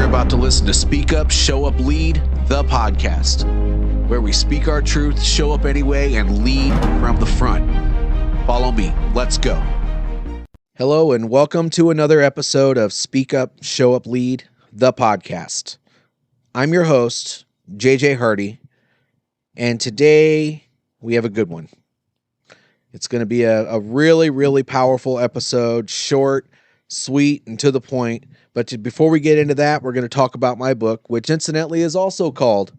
about to listen to Speak Up, Show Up, Lead, the podcast, where we speak our truth, show up anyway, and lead from the front. Follow me. Let's go. Hello, and welcome to another episode of Speak Up, Show Up, Lead, the podcast. I'm your host, JJ Hardy, and today we have a good one. It's going to be a really, really powerful episode, short, sweet, and to the point. But before we get into that, we're going to talk about my book, which incidentally is also called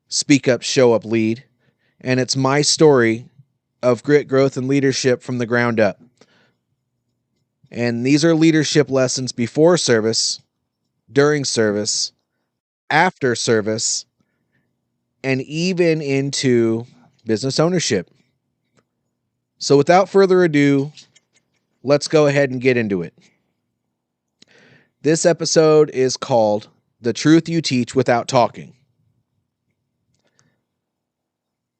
Speak Up, Show Up, Lead. And it's my story of grit, growth, and leadership from the ground up. And these are leadership lessons before service, during service, after service, and even into business ownership. So without further ado, let's go ahead and get into it. This episode is called The Truth You Teach Without Talking.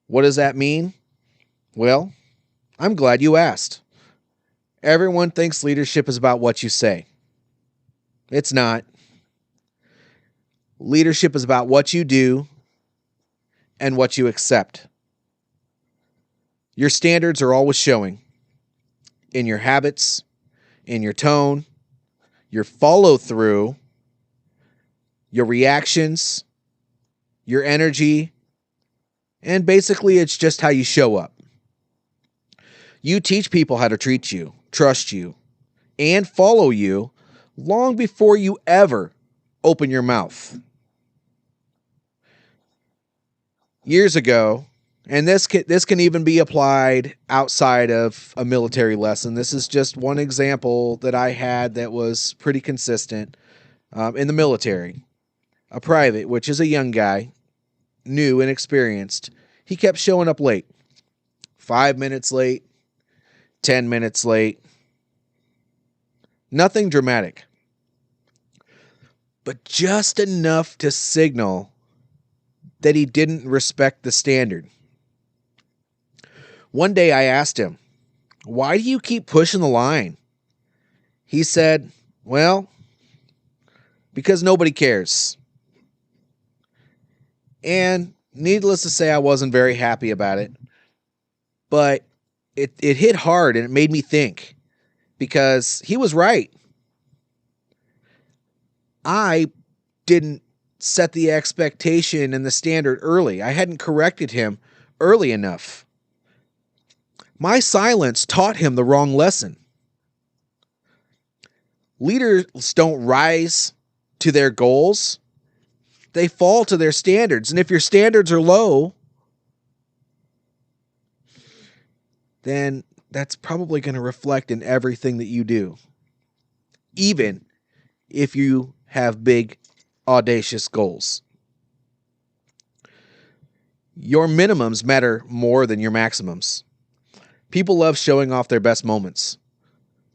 What does that mean? Well, I'm glad you asked. Everyone thinks leadership is about what you say. It's not. Leadership is about what you do and what you accept. Your standards are always showing in your habits, in your tone, your follow-through, your reactions, your energy, and basically it's just how you show up. You teach people how to treat you, trust you, and follow you long before you ever open your mouth. Years ago, and this can even be applied outside of a military lesson. This is just one example that I had that was pretty consistent in the military. A private, which is a young guy, new and experienced, he kept showing up late. 5 minutes late, 10 minutes late. Nothing dramatic. But just enough to signal that he didn't respect the standard. One day I asked him, "Why do you keep pushing the line?" He said, "Well, because nobody cares." And needless to say, I wasn't very happy about it. But it hit hard and it made me think, because he was right. I didn't set the expectation and the standard early. I hadn't corrected him early enough. My silence taught him the wrong lesson. Leaders don't rise to their goals. They fall to their standards. And if your standards are low, then that's probably going to reflect in everything that you do. Even if you have big, audacious goals. Your minimums matter more than your maximums. People love showing off their best moments,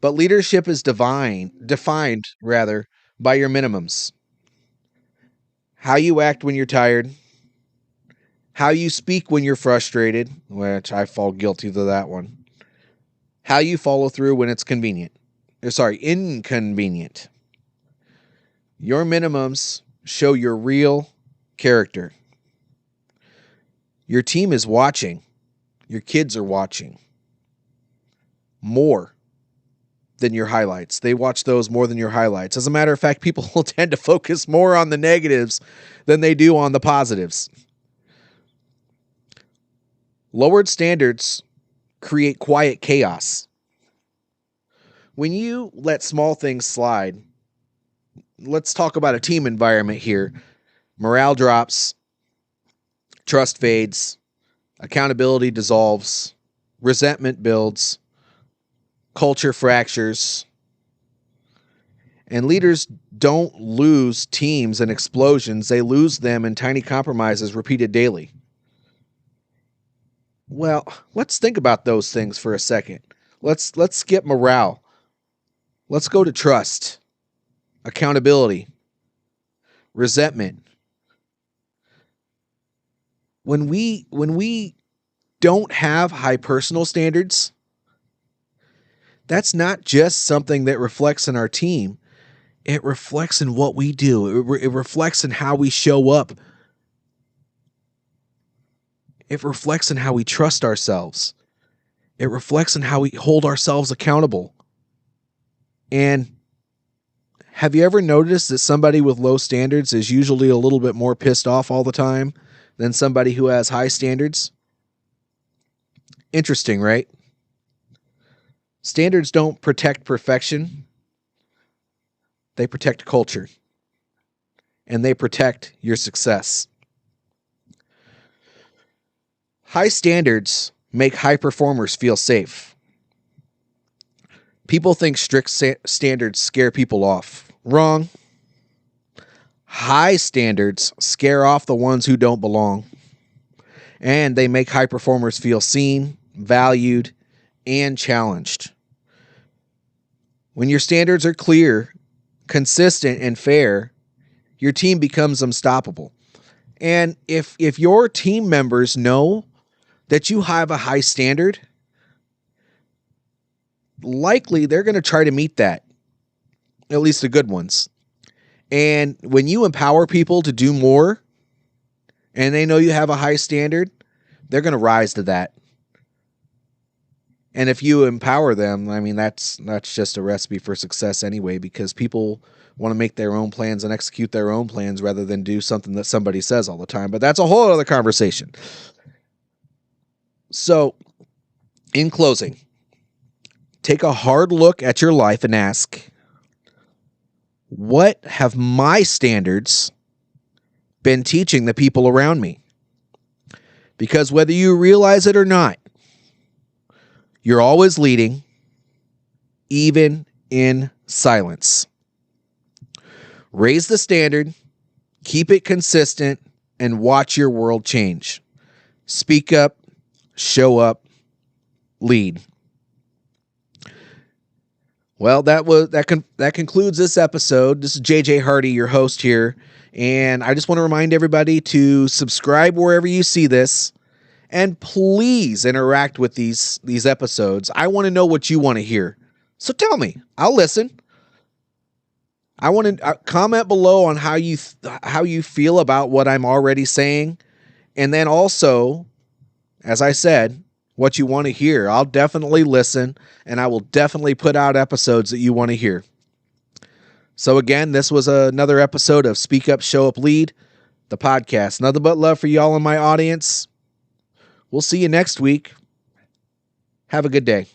but leadership is defined by your minimums. How you act when you're tired, how you speak when you're frustrated, which I fall guilty to that one, how you follow through when it's inconvenient. Your minimums show your real character. Your team is watching. Your kids are watching. More than your highlights. They watch those more than your highlights. As a matter of fact, people will tend to focus more on the negatives than they do on the positives. Lowered standards create quiet chaos. When you let small things slide, let's talk about a team environment here. Morale drops, trust fades, accountability dissolves, resentment builds, culture fractures, and leaders don't lose teams in explosions. They lose them in tiny compromises repeated daily. Well, let's think about those things for a second. Let's skip morale. Let's go to trust, accountability, resentment. When we don't have high personal standards, that's not just something that reflects in our team. it reflects in what we do. It reflects in how we show up. It reflects in how we trust ourselves. It reflects in how we hold ourselves accountable. And have you ever noticed that somebody with low standards is usually a little bit more pissed off all the time than somebody who has high standards? Interesting, right? Standards don't protect perfection. They protect culture. And they protect your success. High standards make high performers feel safe. People think strict standards scare people off. Wrong. High standards scare off the ones who don't belong. And they make high performers feel seen, valued, and challenged. When your standards are clear, consistent, and fair, your team becomes unstoppable. And if your team members know that you have a high standard, likely they're going to try to meet that, at least the good ones. And when you empower people to do more, and they know you have a high standard, they're going to rise to that. And if you empower them, I mean, that's just a recipe for success anyway, because people want to make their own plans and execute their own plans rather than do something that somebody says all the time. But that's a whole other conversation. So, in closing, take a hard look at your life and ask, what have my standards been teaching the people around me? Because whether you realize it or not, you're always leading, even in silence. Raise the standard, keep it consistent, and watch your world change. Speak up, show up, lead. Well, that concludes this episode. This is JJ Hardy, your host here, and I just want to remind everybody to subscribe wherever you see this, and please interact with these episodes. I want to know what you want to hear, so tell me. I'll listen. I want to comment below on how you feel about what I'm already saying, and then also, as I said, what you want to hear. I'll definitely listen, and I will definitely put out episodes that you want to hear. So again, this was another episode of Speak Up, Show Up, Lead, the podcast. Nothing but love for y'all in my audience. We'll see you next week. Have a good day.